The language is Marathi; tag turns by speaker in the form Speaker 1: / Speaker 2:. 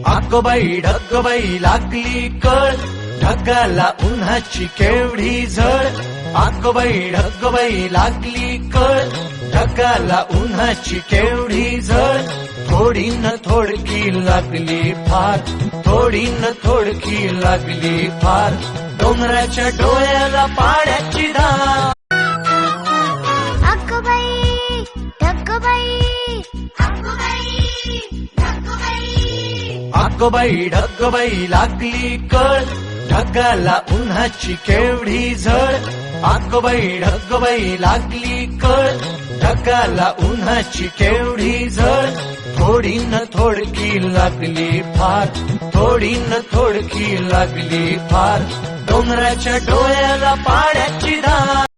Speaker 1: अगोबाई ढगबाई लागली कळ, ढगाला उन्हाची केवढी झळ. अगोबाई ढगबाई लागली कळ, ढगाला उन्हाची केवढी झळ. थोडी न थोडकी लागली फार, थोडी न थोडकी लागली फार. डोंगराच्या डोळ्याला पाण्याची धार.
Speaker 2: अगोबाई ढगबाई,
Speaker 1: अगोबाई ढगबाई लागली कळ, ढगाला उन्हाची केवढी झळ. अगोबाई ढगबाई लागली कळ, ढगाला उन्हाची केवढी झळ. थोडी न थोडकी लागली फार, थोडी न थोडकी लागली फार. डोंगराच्या डोळ्याला पाण्याची धार.